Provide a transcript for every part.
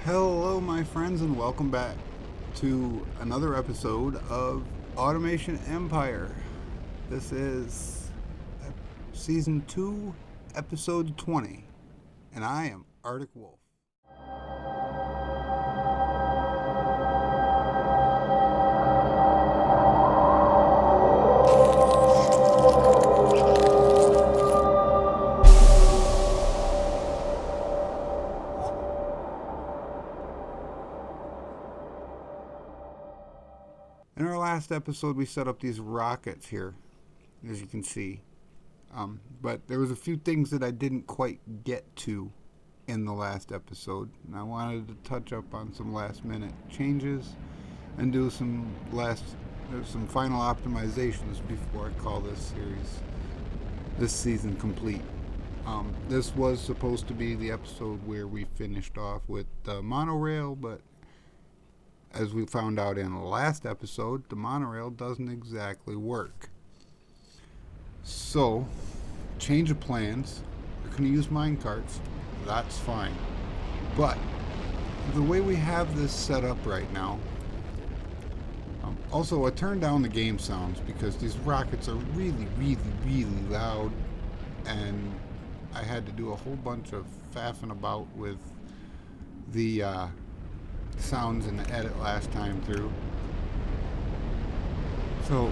Hello, my friends, and welcome back to another episode of Automation Empire. This is Season 2, Episode 20, and I am Arctic Wolf. In our last episode, we set up these rockets here, as you can see. But there was a few things that I didn't quite get to in the last episode, and I wanted to touch up on some last-minute changes and do some final optimizations before I call this season complete. This was supposed to be the episode where we finished off with the monorail, but as we found out in the last episode, the monorail doesn't exactly work. So, change of plans. We're going to use minecarts. That's fine. But the way we have this set up right now, also I turned down the game sounds because these rockets are really, really, really loud, and I had to do a whole bunch of faffing about with the sounds in the edit last time through. So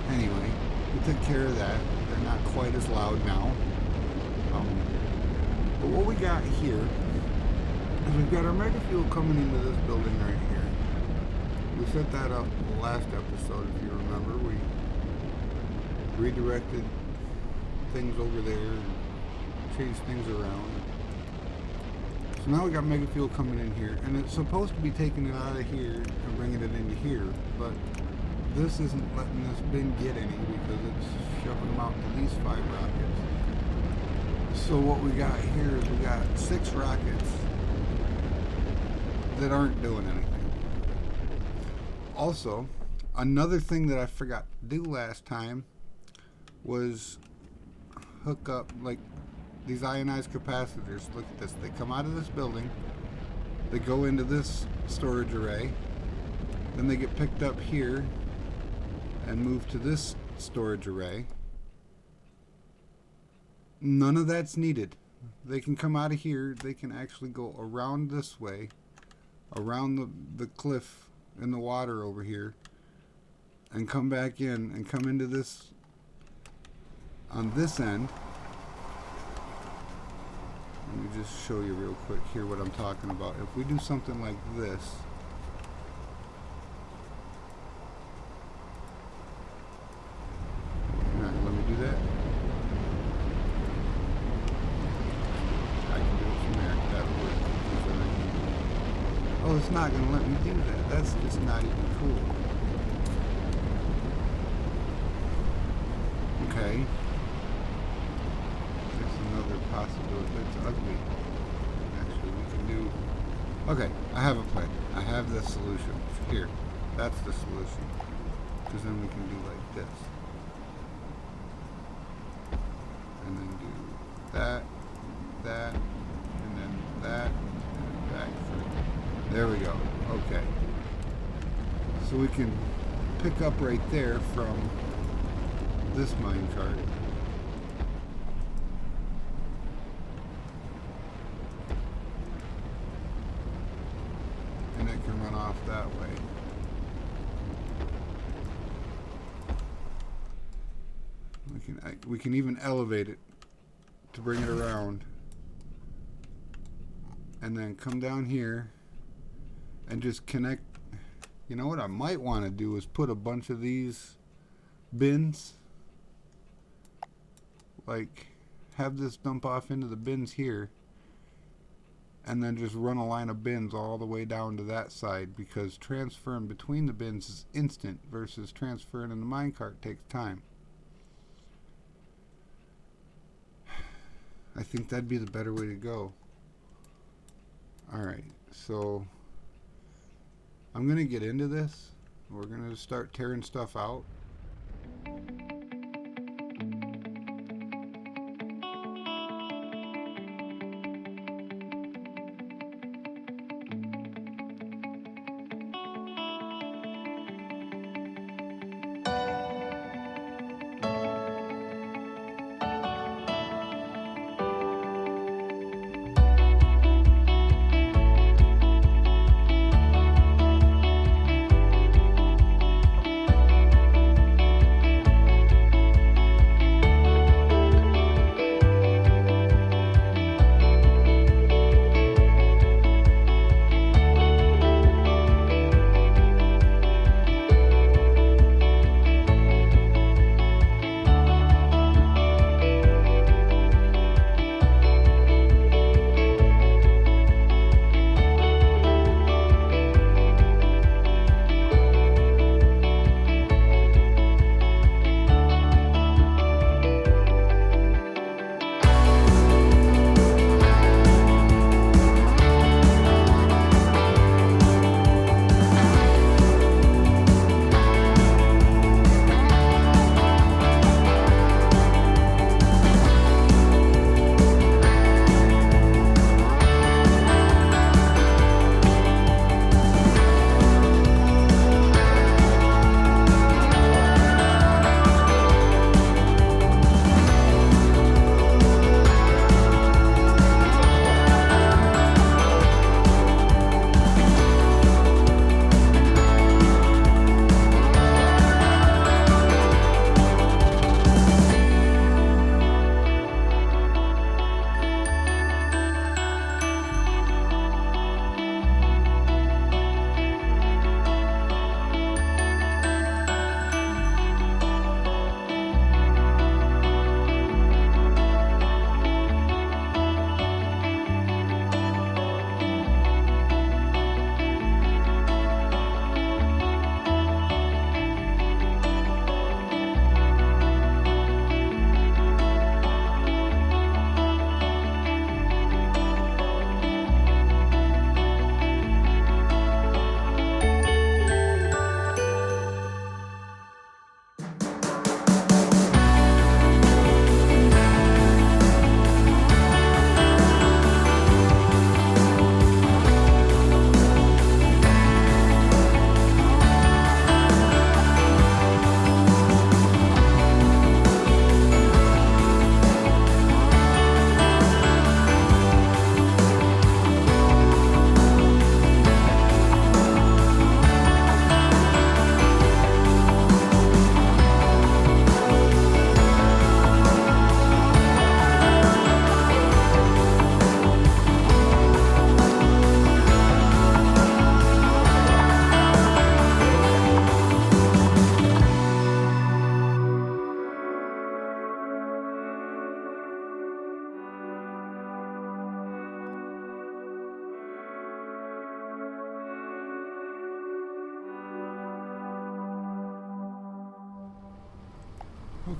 anyway, we took care of that. They're not quite as loud now. But what we got here is we've got our mega fuel coming into this building right here. We set that up in the last episode, if you remember. We redirected things over there and changed things around. So now we got mega fuel coming in here, and it's supposed to be taking it out of here and bringing it into here, but this isn't letting this bin get any because it's shoving them out to these 5 rockets. So what we got here is we got 6 rockets that aren't doing anything. Also, another thing that I forgot to do last time was hook up like these ionized capacitors. Look at this. They come out of this building, they go into this storage array, then they get picked up here and moved to this storage array. None of that's needed. They can come out of here, they can actually go around this way, around the cliff in the water over here, and come back in and come into this on this end. Let me just show you real quick here what I'm talking about. If we do something like this, you're not going to let me do that? I can do it from there. That'll work. Oh, it's not going to let me do that. That's just not even cool. Okay. Possibility. It's ugly. Actually, we can do. Okay, I have a plan. I have the solution. Here, that's the solution. Because then we can do like this, and then do that, and then that, and back through. There we go. Okay. So we can pick up right there from this minecart. That way. We can even elevate it to bring it around, and then come down here and just connect. You know what I might want to do is put a bunch of these bins, like have this dump off into the bins here, and then just run a line of bins all the way down to that side, because transferring between the bins is instant versus transferring in the minecart takes time. I think that'd be the better way to go. Alright, so I'm going to get into this. We're going to start tearing stuff out.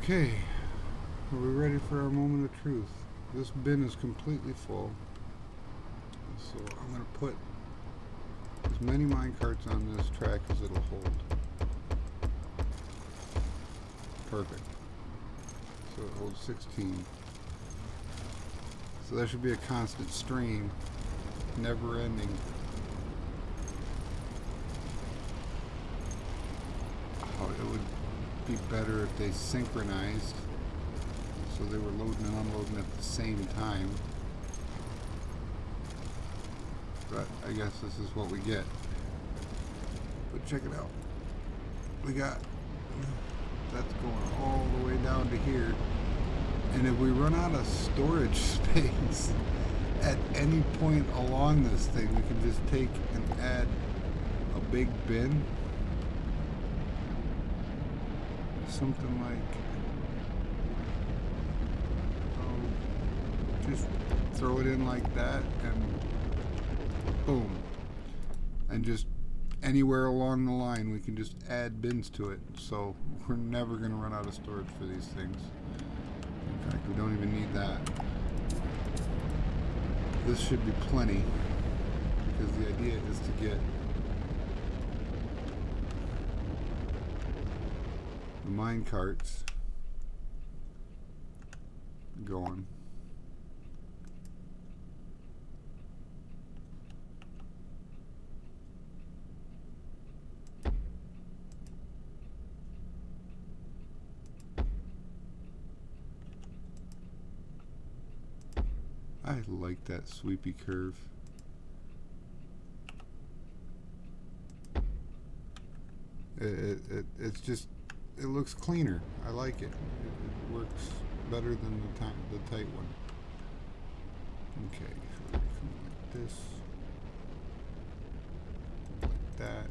Okay, are we ready for our moment of truth? This bin is completely full, so I'm going to put as many minecarts on this track as it'll hold. Perfect. So it holds 16. So there should be a constant stream, never ending. Oh, it would be better if they synchronized, so they were loading and unloading at the same time. But I guess this is what we get. But check it out. We got, that's going all the way down to here. And if we run out of storage space at any point along this thing, we can just take and add a big bin. Something like, just throw it in like that and boom. And just anywhere along the line we can just add bins to it. So we're never going to run out of storage for these things. In fact, we don't even need that. This should be plenty, because the idea is to get the mine carts going. I like that sweepy curve. It's just, it looks cleaner. I like it. It works better than the tight one. Okay, so we come like this, like that,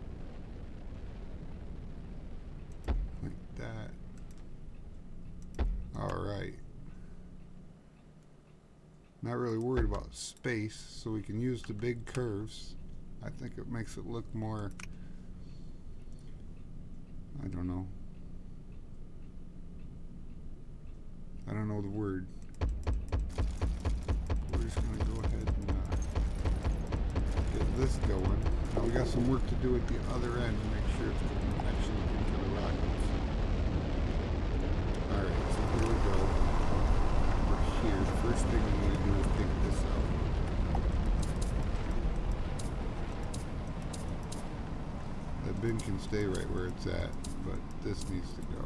like that. All right. Not really worried about space, so we can use the big curves. I think it makes it look more, I don't know the word. We're just going to go ahead and get this going. Now we got some work to do at the other end to make sure it's actually into the rockets. Alright, so here we go. We're here. The first thing we need to do is take this out. That bin can stay right where it's at, but this needs to go.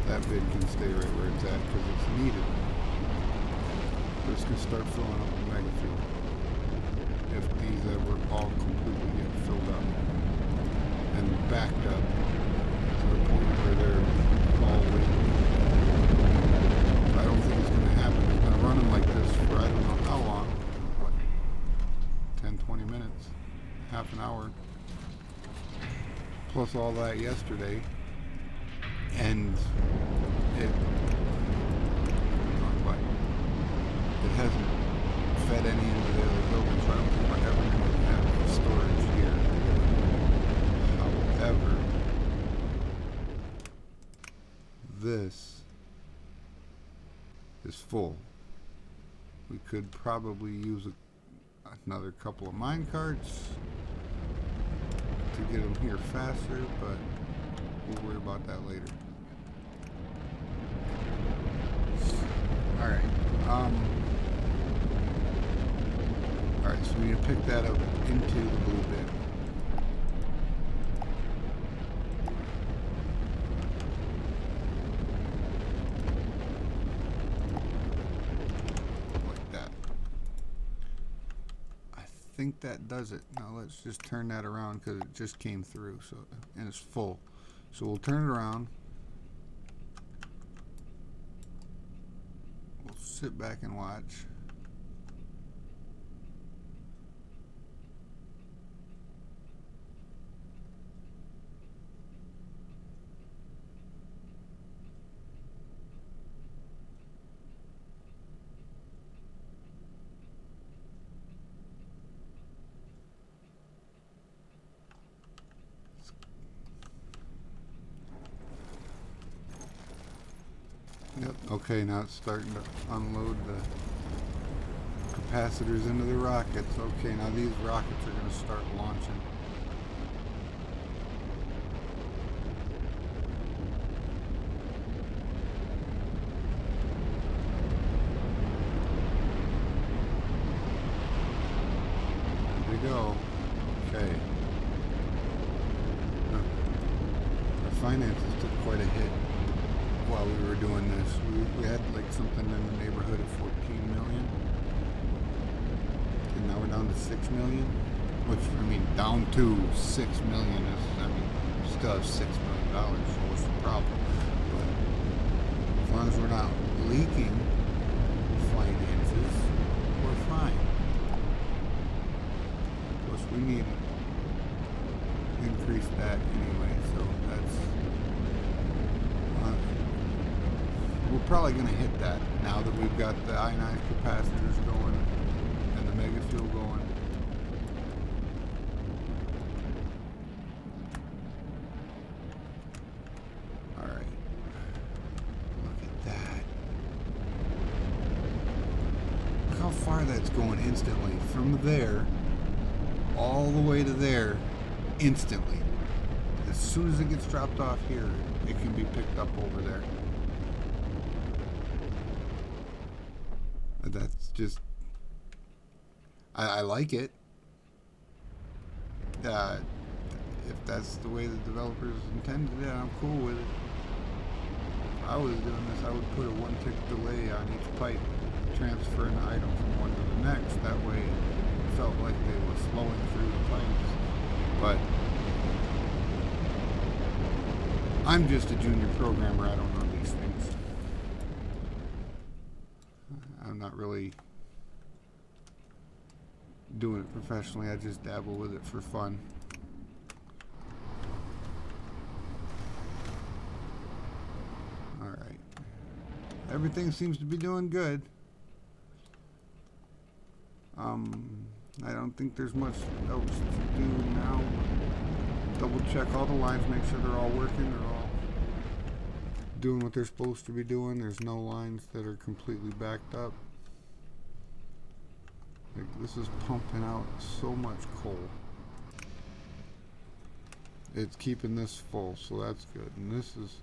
That bin can stay right where it's at because it's needed. We're just going to start filling up the mega fuel if these ever all completely get filled up and backed up to the point where they're all leaking. I don't think it's going to happen. It's been running like this for I don't know how long. What? 10, 20 minutes, half an hour, plus all that yesterday, and it hasn't fed any into the other buildings, so I don't think we're ever going to have storage here. However, this is full. We could probably use another couple of mine carts to get them here faster, but we'll worry about that later. Alright, alright, so we need to pick that up into the blue bin. Like that. I think that does it. Now let's just turn that around because it just came through, so, and it's full. So we'll turn it around. We'll sit back and watch. Yep. Okay, now it's starting to unload the capacitors into the rockets. Okay, now these rockets are going to start launching. There we go. Okay. Our finances took quite a hit while we were doing this. We had like something in the neighborhood of 14 million. And now we're down to 6 million. Which, I mean, down to 6 million is, I mean, we still have $6 million, so what's the problem? But as long as we're not leaking finances, we're fine. Plus, we need to increase that anyway, so that's... we're probably going to hit that now that we've got the ionized capacitors going and the mega fuel going. Alright. Look at that. Look how far that's going instantly. From there, all the way to there, instantly. As soon as it gets dropped off here, it can be picked up over there. That's just, I like it. If that's the way the developers intended it, I'm cool with it. If I was doing this, I would put a 1-tick delay on each pipe, transfer an item from one to the next. That way it felt like they were flowing through the pipes. But I'm just a junior programmer, I don't know these things. I'm not really doing it professionally, I just dabble with it for fun. Alright. Everything seems to be doing good. I don't think there's much else to do now. Double check all the lines, make sure they're all working, they're all doing what they're supposed to be doing. There's no lines that are completely backed up. Like, this is pumping out so much coal. It's keeping this full, so that's good. And this is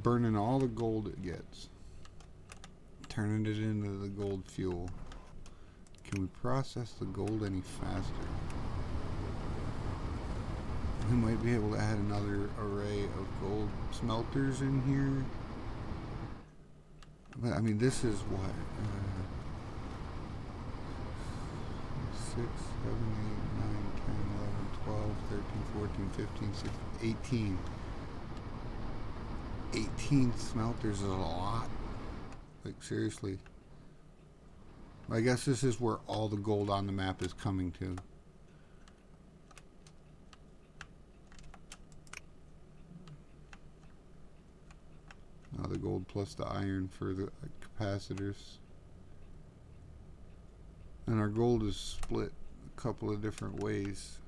burning all the gold it gets, turning it into the gold fuel. Can we process the gold any faster? We might be able to add another array of gold smelters in here. But I mean, this is what? 6, 7, 8, 9, 10, 11, 12, 13, 14, 15, 16, 18. 18 smelters is a lot. Like, seriously. I guess this is where all the gold on the map is coming to. Now the gold plus the iron for the capacitors. And our gold is split a couple of different ways.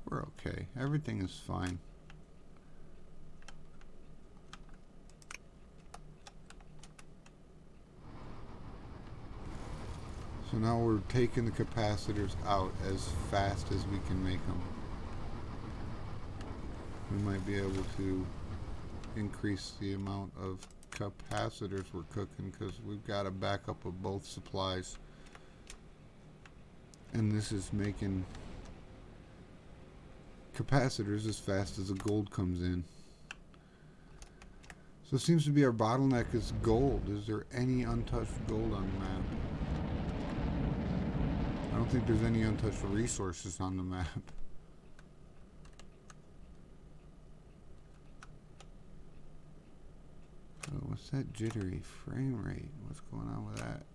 We're okay. Everything is fine. So now we're taking the capacitors out as fast as we can make them. We might be able to increase the amount of capacitors we're cooking because we've got a backup of both supplies. And this is making capacitors as fast as the gold comes in. So it seems to be our bottleneck is gold. Is there any untouched gold on the map? I don't think there's any untouched resources on the map. Oh, what's that jittery frame rate? What's going on with that?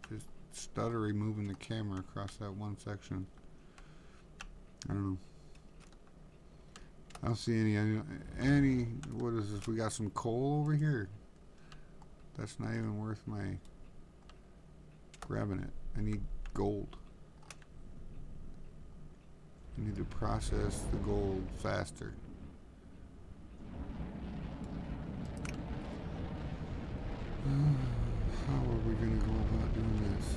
Just stuttery moving the camera across that one section. I don't know. I don't see any, what is this? We got some coal over here. That's not even worth my grabbing it. I need gold. We need to process the gold faster. How are we going to go about doing this?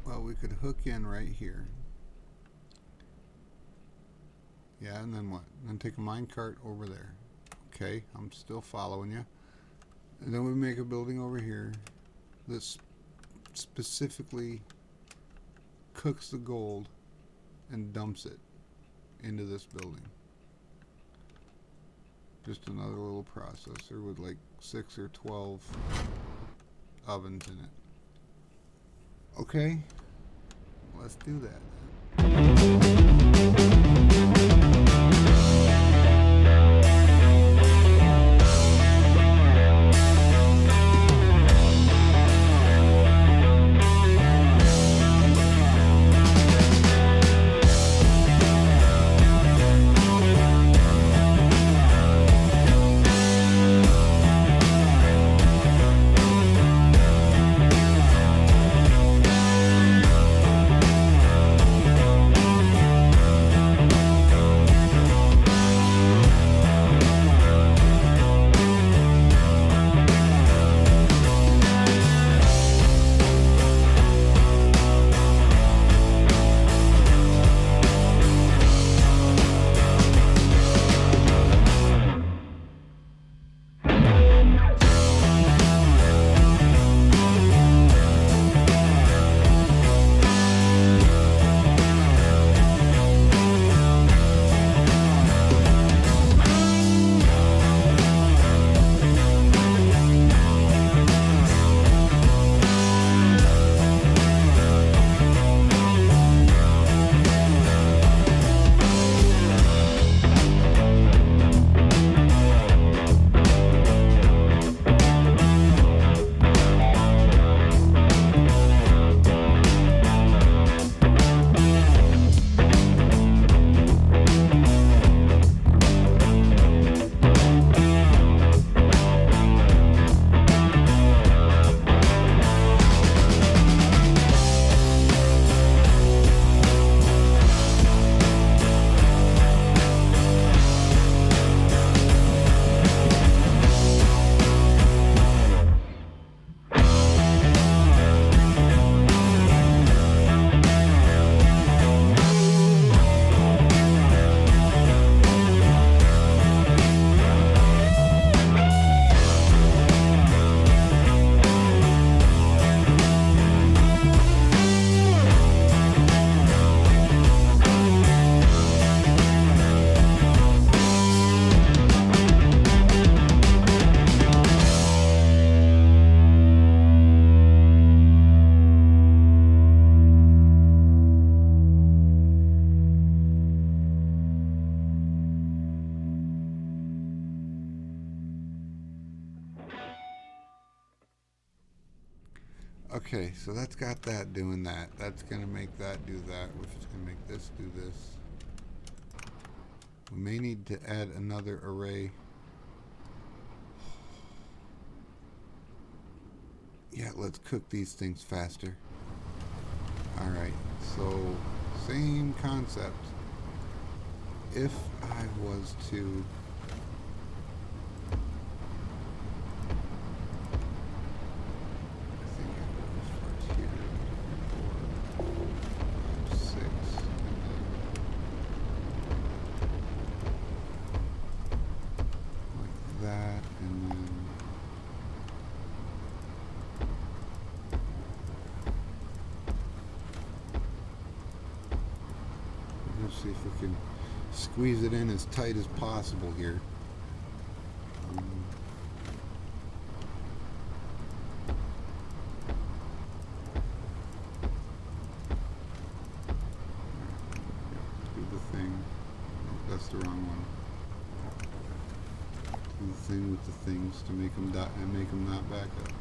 Well, we could hook in right here. Yeah, and then what? Then take a minecart over there. Okay, I'm still following you. And then we make a building over here that specifically cooks the gold and dumps it into this building. Just another little processor with like 6 or 12 ovens in it. Okay, let's do that. Okay, so that's got that doing that. That's going to make that do that, which is going to make this do this. We may need to add another array. Yeah, let's cook these things faster. Alright, so same concept. If I was to see if we can squeeze it in as tight as possible here. Do the thing. Oh, that's the wrong one. Do the thing with the things to make them dot and make them not back up.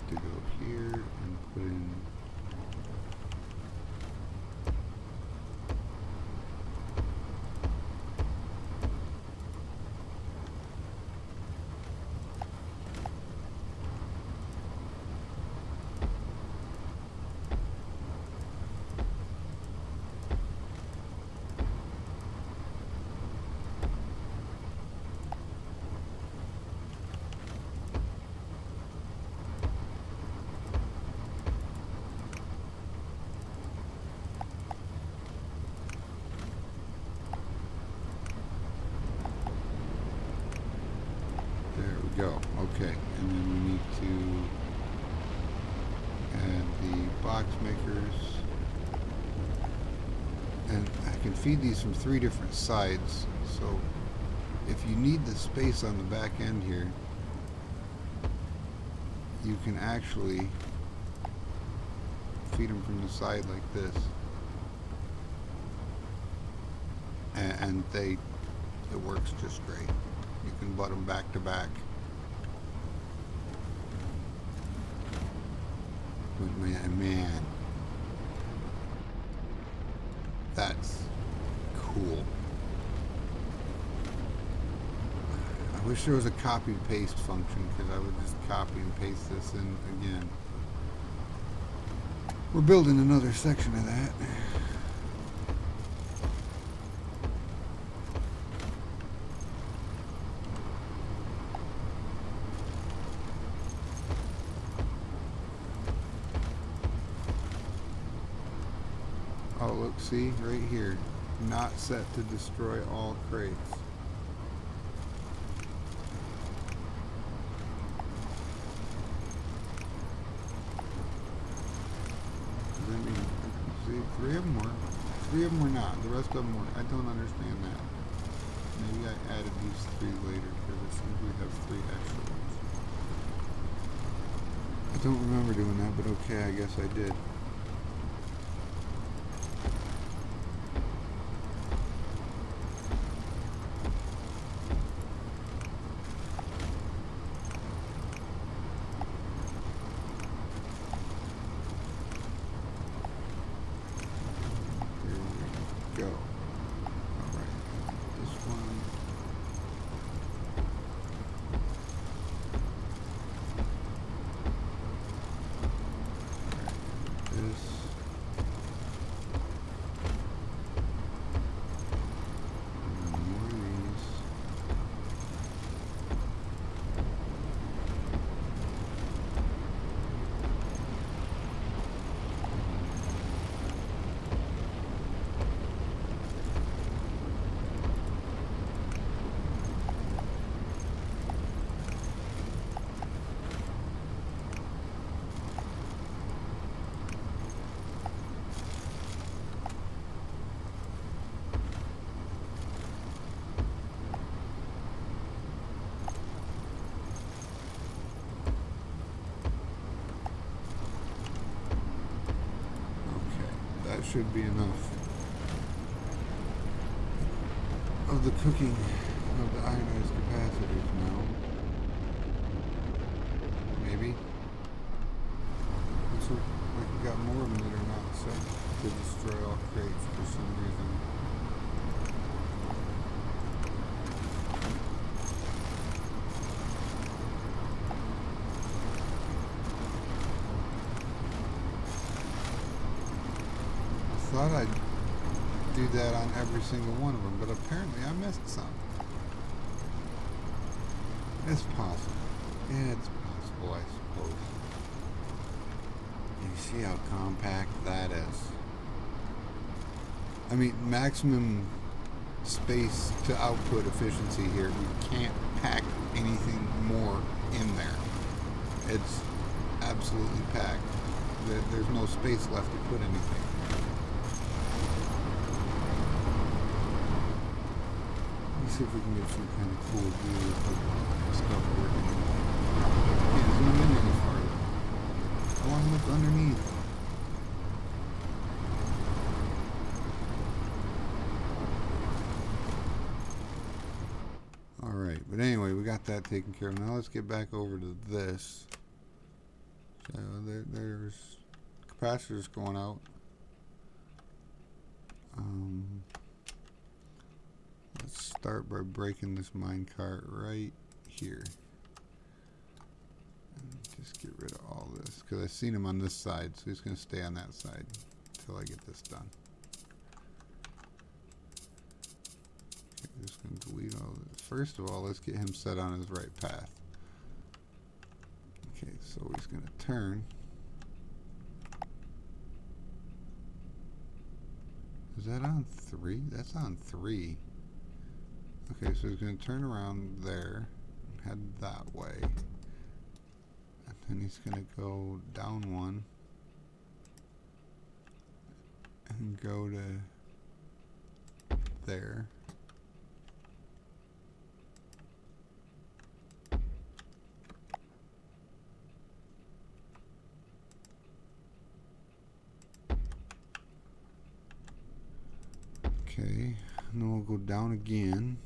To go here and put in go. Okay, and then we need to add the box makers. And I can feed these from 3 different sides, so if you need the space on the back end here, you can actually feed them from the side like this, and it works just great. You can butt them back to back. But man, that's cool. I wish there was a copy paste function, because I would just copy and paste this in again. We're building another section of that. Oh, look, see, right here. Not set to destroy all crates. See, 3 of them were. 3 of them were not. The rest of them were. I don't understand that. Maybe I added these 3 later, because it seems we have 3 extra ones. I don't remember doing that, but okay, I guess I did. Go. Alright. This one. Alright. This. And more of these. That should be enough of the cooking of the ionized capacitors now. Maybe. Looks like we got more of them that are not set to destroy all crates for some reason. I thought I'd do that on every single one of them, but apparently I missed some. It's possible. Yeah, it's possible, I suppose. You see how compact that is. I mean, maximum space to output efficiency here. We can't pack anything more in there. It's absolutely packed. There's no space left to put anything. See if we can get some kind of cool view of stuff working. Can't zoom in any farther. I want to look underneath. Alright, but anyway, we got that taken care of. Now let's get back over to this. So there's capacitors going out. Let's start by breaking this minecart right here. And just get rid of all this, because I've seen him on this side, so he's going to stay on that side until I get this done. Okay, I'm just going to delete all this. First of all, let's get him set on his right path. Okay, so he's going to turn. Is that on 3? That's on 3. Okay, so he's going to turn around there. head that way. And then he's going to go down one and go to there. Okay, and then we'll go down again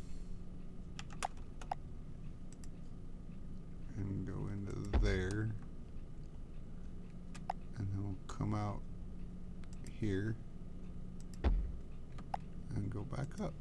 and go into there, and then we'll come out here and go back up.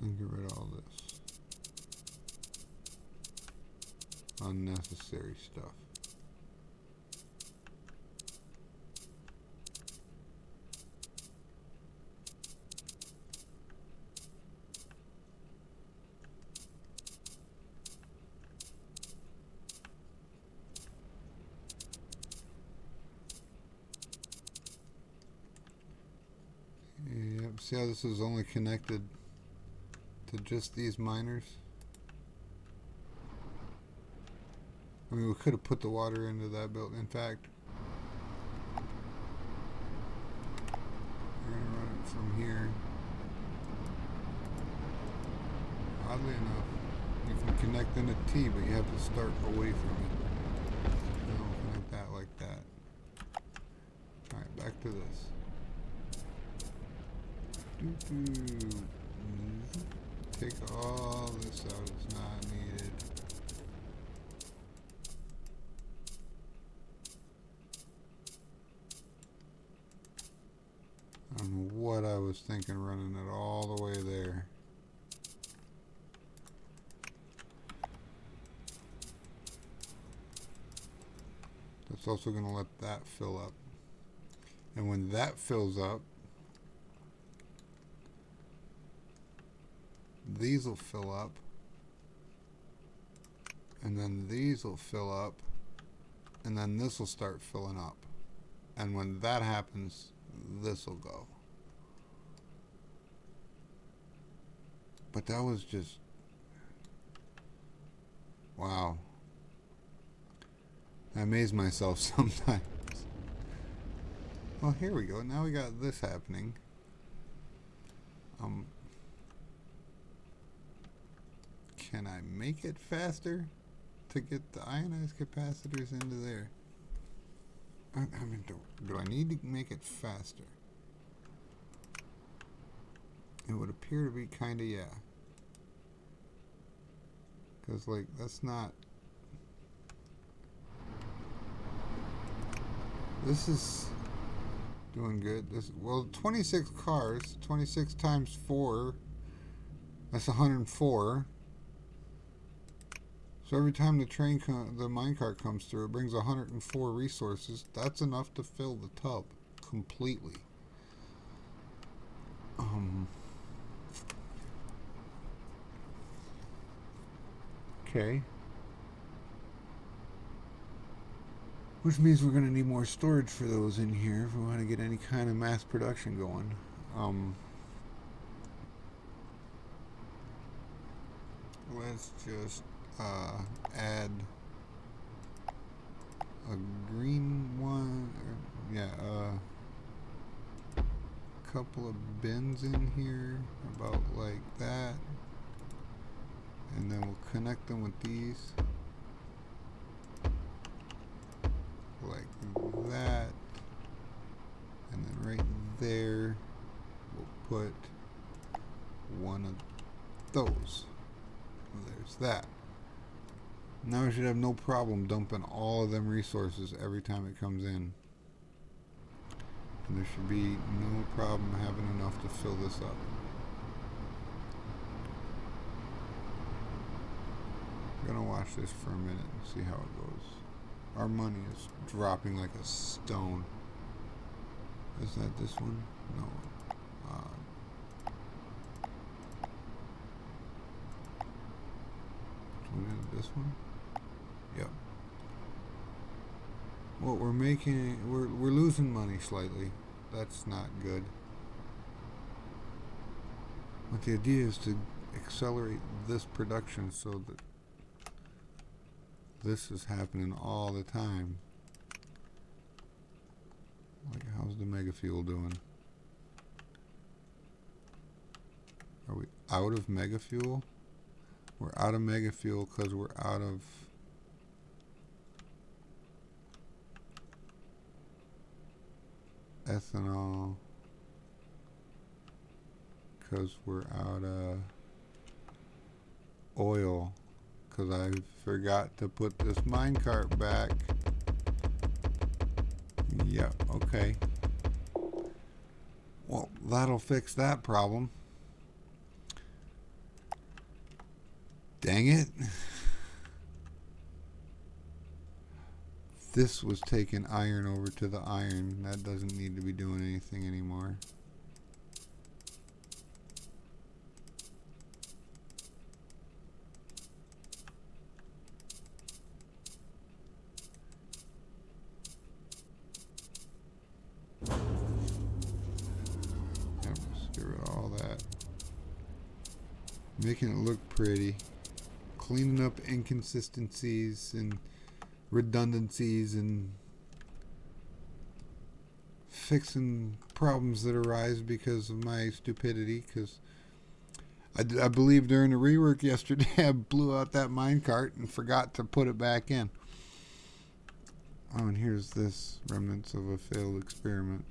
And get rid of all this unnecessary stuff. Yep, see how this is only connected to just these miners? I mean, we could have put the water into that build. In fact, we're going to run it from here. Oddly enough, you can connect in a T, but you have to start away from it. And we'll connect that like that. Alright, back to this. Take all this out, it's not needed. I don't know what I was thinking running it all the way there. That's also going to let that fill up. And when that fills up, these will fill up, and then these will fill up, and then this will start filling up. And when that happens, this will go. But that was just, wow. I amaze myself sometimes. Well, here we go. Now we got this happening. Can I make it faster to get the ionized capacitors into there? I mean, do I need to make it faster? It would appear to be kind of, yeah. Because, like, that's not... This is doing good. This, well, 26 cars, 26 times 4, that's 104. So every time the the minecart comes through, it brings 104 resources. That's enough to fill the tub completely. Okay. Which means we're going to need more storage for those in here if we want to get any kind of mass production going. Let's just add a green one, or, yeah, a couple of bins in here, about like that, and then we'll connect them with these, like that, and then right there, we'll put one of those. There's that. Now I should have no problem dumping all of them resources every time it comes in. And there should be no problem having enough to fill this up. I'm gonna watch this for a minute and see how it goes. Our money is dropping like a stone. Is that this one? No. This one? Yep. What we're making, we're losing money slightly. That's not good. But the idea is to accelerate this production so that this is happening all the time. Like, how's the mega fuel doing? Are we out of mega fuel? We're out of mega fuel because we're out of ethanol, because we're out of oil, because I forgot to put this minecart back. Yeah, okay. Well, that'll fix that problem. Dang it. This was taking iron over to the iron. That doesn't need to be doing anything anymore. Yep, let's get rid of all that. Making it look pretty. Cleaning up inconsistencies and redundancies and fixing problems that arise because of my stupidity, because I believe during the rework yesterday I blew out that minecart and forgot to put it back in. Oh, and here's this remnants of a failed experiment.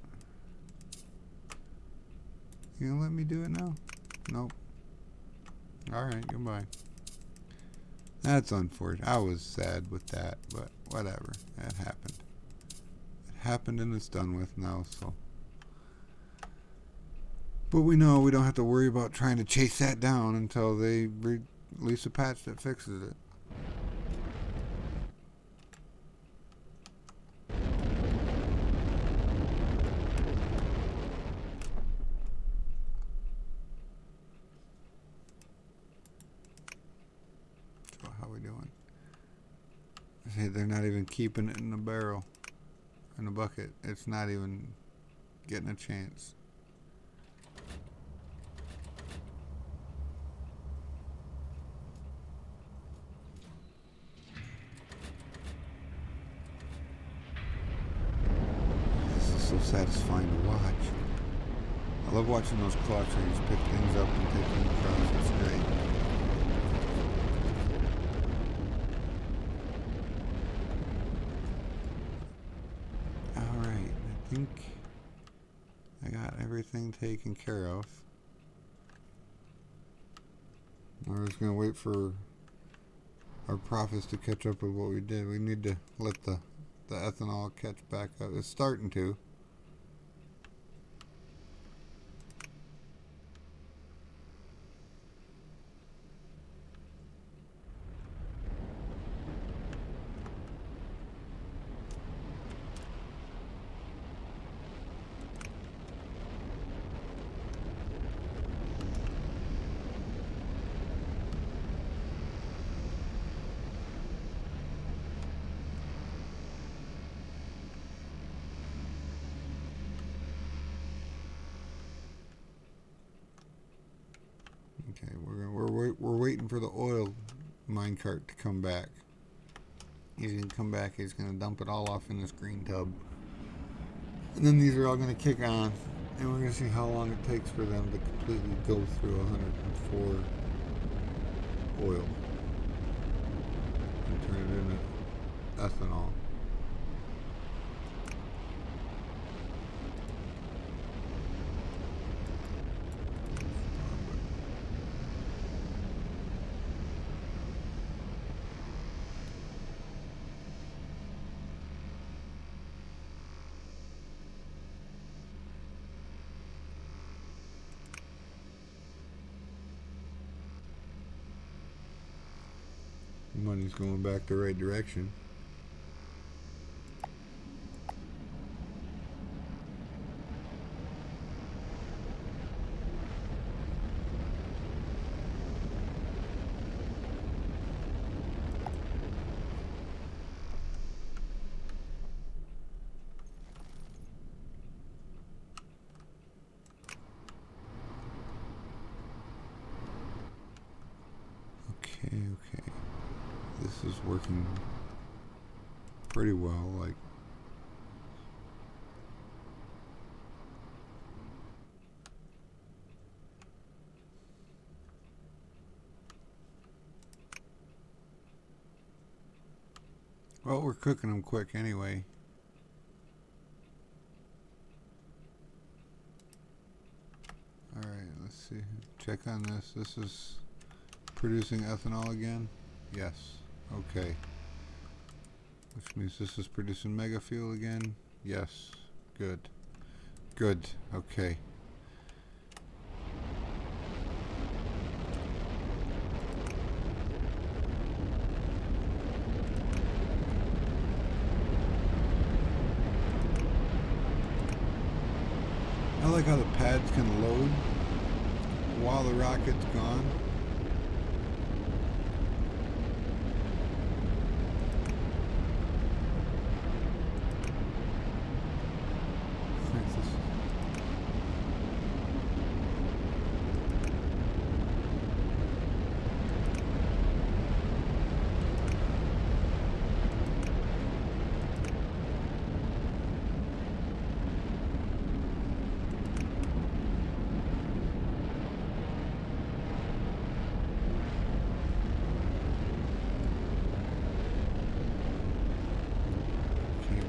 You gonna let me do it now? Nope. Alright, goodbye. That's unfortunate. I was sad with that, but whatever. That happened. It happened and it's done with now, so. But we know we don't have to worry about trying to chase that down until they release a patch that fixes it. Hey, they're not even keeping it in the barrel, in the bucket. It's not even getting a chance. This is so satisfying to watch. I love watching those claw trains pick things up and take them across. It's great. I think I got everything taken care of. We're just going to wait for our profits to catch up with what we did. We need to let the ethanol catch back up. It's starting to. Okay, we're waiting for the oil minecart to come back. He's gonna come back. He's gonna dump it all off in this green tub, and then these are all gonna kick on, and we're gonna see how long it takes for them to completely go through 104 oil and turn it into ethanol. Money's going back the right direction. Okay. This is working pretty well, like. Well, we're cooking them quick anyway. Alright, let's see. Check on this. This is producing ethanol again? Yes. Okay. Which means this is producing mega fuel again? Yes. Good. Good. Okay. I like how the pads can load while the rocket's gone.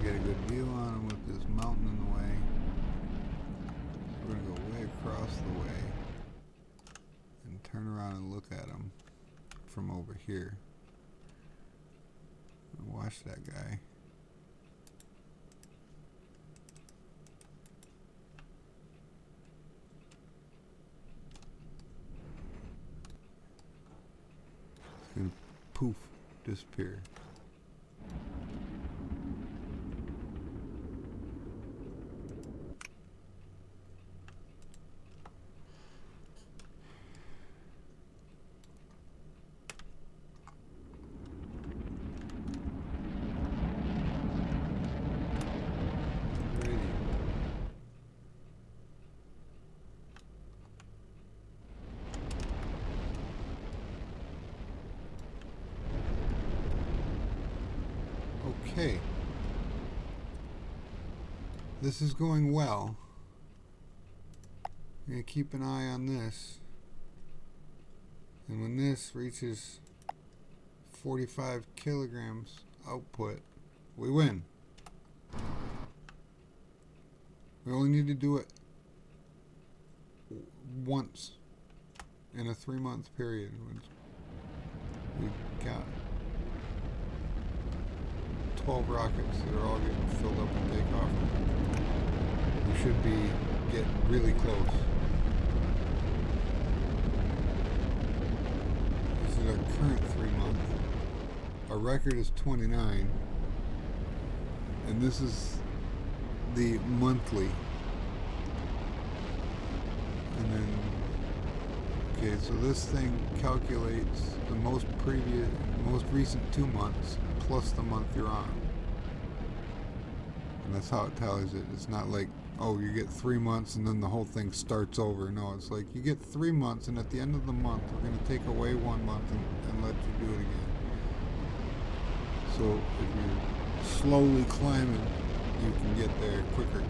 Get a good view on him with this mountain in the way. We're going to go way across the way and turn around and look at him from over here. And watch that guy. It's going to poof, disappear. Okay, this is going well. I'm going to keep an eye on this, and when this reaches 45 kilograms output, we win. We only need to do it once in a 3-month period. We got 12 rockets that are all getting filled up and take off. We should be getting really close. This is our current 3-month. Our record is 29. And this is the monthly. And then, okay, so this thing calculates the most recent 2 months plus the month you're on. And that's how it tallies it. It's not like, oh, you get 3 months and then the whole thing starts over. No, it's like you get 3 months, and at the end of the month, we're going to take away 1 month and let you do it again. So if you're slowly climbing, you can get there quicker.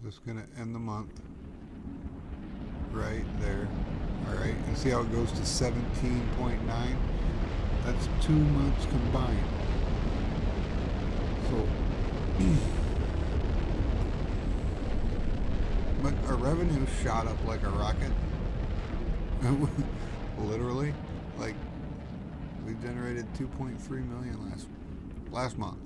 Just gonna end the month right there. Alright, and see how it goes to 17.9? That's 2 months combined. So But our revenue shot up like a rocket. Literally, like we generated 2.3 million last month.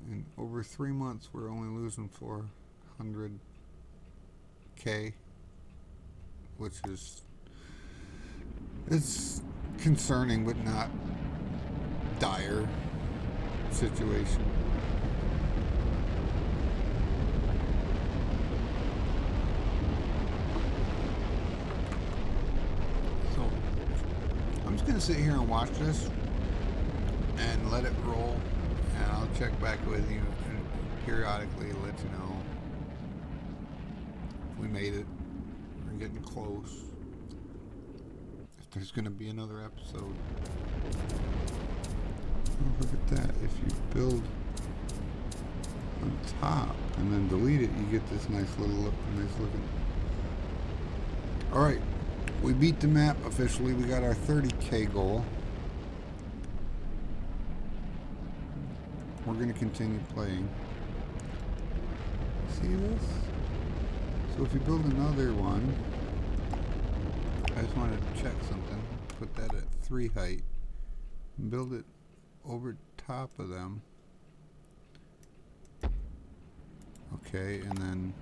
In over 3 months, we're only losing 400K, which is it's concerning, but not dire situation. So I'm just gonna sit here and watch this and let it roll, and I'll check back with you and periodically let you know if we made it. We're getting close. If there's gonna be another episode. Oh, look at that. If you build on top and then delete it, you get this nice looking. Alright, we beat the map officially. We got our 30K goal. We're going to continue playing. See this? So if you build another one, I just want to check something. Put that at 3 height. Build it over top of them. Okay, and then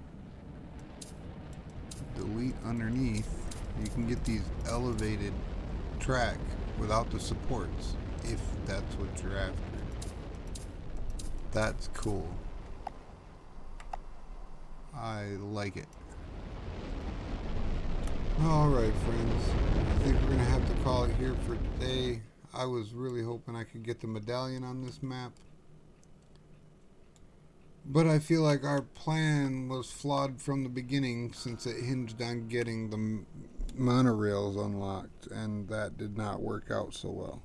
delete underneath. You can get these elevated track without the supports, if that's what you're after. That's cool. I like it. Alright, friends. I think we're going to have to call it here for today. I was really hoping I could get the medallion on this map. But I feel like our plan was flawed from the beginning, since it hinged on getting the monorails unlocked, and that did not work out so well.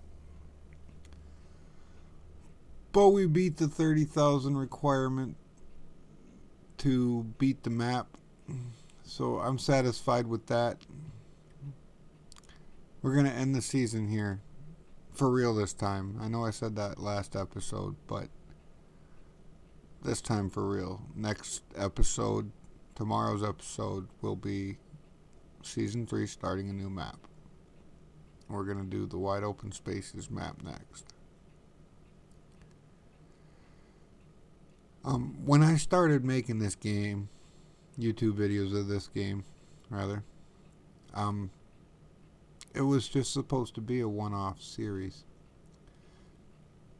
But we beat the 30,000 requirement to beat the map, so I'm satisfied with that. We're going to end the season here, for real this time. I know I said that last episode, but this time for real. Next episode, tomorrow's episode, will be Season 3 starting a new map. We're going to do the Wide Open Spaces map next. When I started making this game, YouTube videos of this game, rather, it was just supposed to be a one-off series.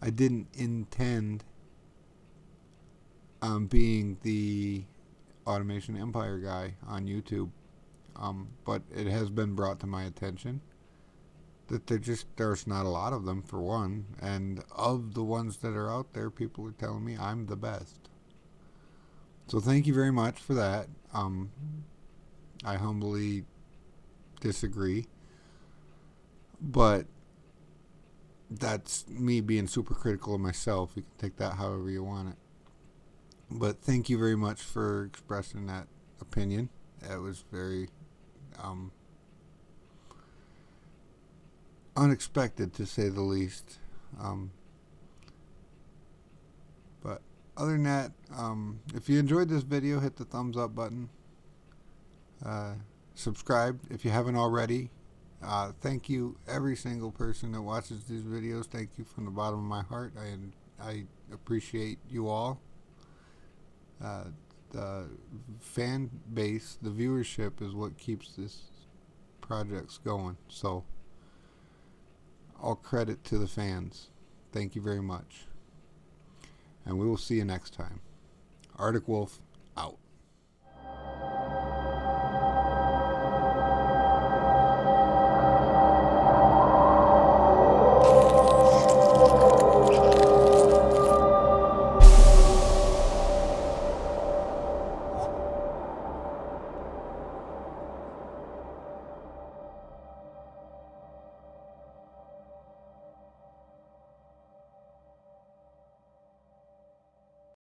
I didn't intend being the Automation Empire guy on YouTube, but it has been brought to my attention that there's not a lot of them, for one, and of the ones that are out there, people are telling me I'm the best. So thank you very much for that. I humbly disagree, but that's me being super critical of myself. You can take that however you want it. But thank you very much for expressing that opinion. It was very unexpected, to say the least. But other than that, if you enjoyed this video, hit the thumbs up button. Subscribe if you haven't already. Thank you, every single person that watches these videos. Thank you from the bottom of my heart. I appreciate you all. The fan base, the viewership, is what keeps this projects going. So all credit to the fans. Thank you very much. And we will see you next time. Arctic Wolf, out.